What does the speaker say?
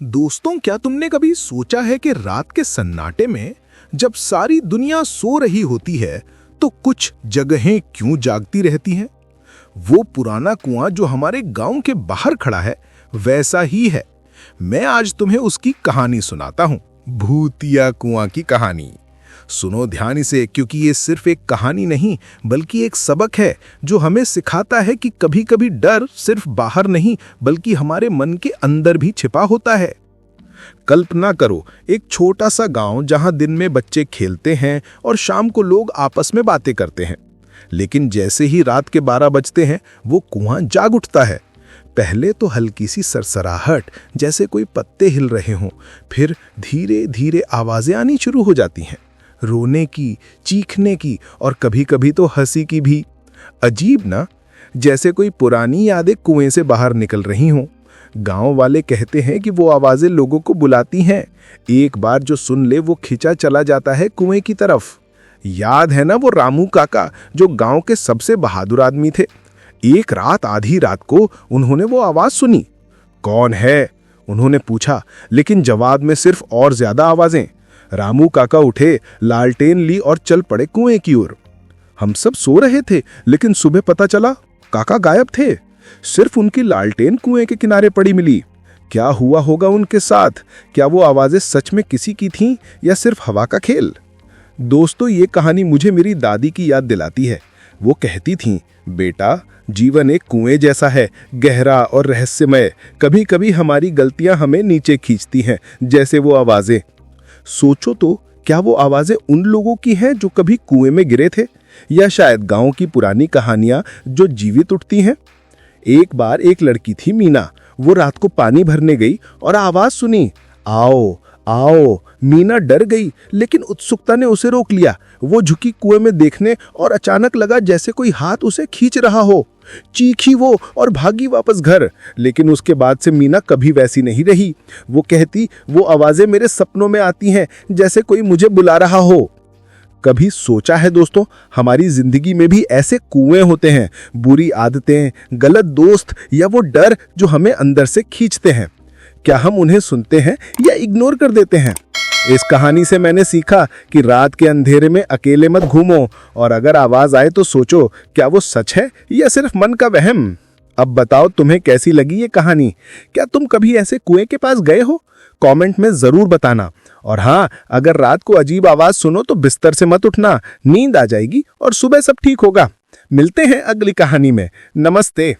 दोस्तों, क्या तुमने कभी सोचा है कि रात के सन्नाटे में जब सारी दुनिया सो रही होती है तो कुछ जगहें क्यों जागती रहती हैं? वो पुराना कुआं जो हमारे गांव के बाहर खड़ा है वैसा ही है। मैं आज तुम्हें उसकी कहानी सुनाता हूं, भूतिया कुआं की कहानी। सुनो ध्यान से, क्योंकि ये सिर्फ एक कहानी नहीं बल्कि एक सबक है जो हमें सिखाता है कि कभी-कभी डर सिर्फ बाहर नहीं बल्कि हमारे मन के अंदर भी छिपा होता है। कल्पना करो, एक छोटा सा गांव जहां दिन में बच्चे खेलते हैं और शाम को लोग आपस में बातें करते हैं। लेकिन जैसे ही रात के 12 बजते हैं वो कुआं जाग उठता है। पहले तो हल्की सी सरसराहट, जैसे कोई पत्ते हिल रहे हों, फिर धीरे धीरे आवाजें आनी शुरू हो जाती हैं, रोने की, चीखने की और कभी-कभी तो हंसी की भी। अजीब ना, जैसे कोई पुरानी यादें कुएं से बाहर निकल रही हों। गांव वाले कहते हैं कि वो आवाजें लोगों को बुलाती हैं। एक बार जो सुन ले वो खिंचा चला जाता है कुएं की तरफ। याद है ना वो रामू काका जो गांव के सबसे बहादुर आदमी थे? एक रात आधी रात को उन्होंने वो आवाज सुनी। कौन है? उन्होंने पूछा, लेकिन जवाब में सिर्फ और ज्यादा आवाजें। रामू काका उठे, लालटेन ली और चल पड़े कुएं की ओर। हम सब सो रहे थे, लेकिन सुबह पता चला काका गायब थे। सिर्फ उनकी लालटेन कुएं के किनारे पड़ी मिली। क्या हुआ होगा उनके साथ? क्या वो आवाजें सच में किसी की थीं या सिर्फ हवा का खेल? दोस्तों, ये कहानी मुझे मेरी दादी की याद दिलाती है। वो कहती थीं, बेटा, जीवन एक कुएं जैसा है, गहरा और रहस्यमय। कभी कभी हमारी गलतियां हमें नीचे खींचती हैं, जैसे वो आवाजें। सोचो तो, क्या वो आवाजें उन लोगों की हैं जो कभी कुएं में गिरे थे, या शायद गांव की पुरानी कहानियां जो जीवित उठती हैं? एक बार एक लड़की थी मीना। वो रात को पानी भरने गई और आवाज सुनी, आओ आओ। मीना डर गई, लेकिन उत्सुकता ने उसे रोक लिया। वो झुकी कुएं में देखने और अचानक लगा जैसे कोई हाथ उसे खींच रहा हो। चीखी वो और भागी वापस घर। लेकिन उसके बाद से मीना कभी वैसी नहीं रही। वो कहती, वो आवाजें मेरे सपनों में आती हैं, जैसे कोई मुझे बुला रहा हो। कभी सोचा है दोस्तों, हमारी जिंदगी में भी ऐसे कुएं होते हैं, बुरी आदतें, गलत दोस्त या वो डर जो हमें अंदर से खींचते हैं। क्या हम उन्हें सुनते हैं या इग्नोर कर देते हैं? इस कहानी से मैंने सीखा कि रात के अंधेरे में अकेले मत घूमो, और अगर आवाज आए तो सोचो, क्या वो सच है या सिर्फ मन का वहम? अब बताओ, तुम्हें कैसी लगी ये कहानी? क्या तुम कभी ऐसे कुएं के पास गए हो? कमेंट में जरूर बताना। और हाँ, अगर रात को अजीब आवाज सुनो तो बिस्तर से मत उठना, नींद आ जाएगी और सुबह सब ठीक होगा। मिलते हैं अगली कहानी में। नमस्ते।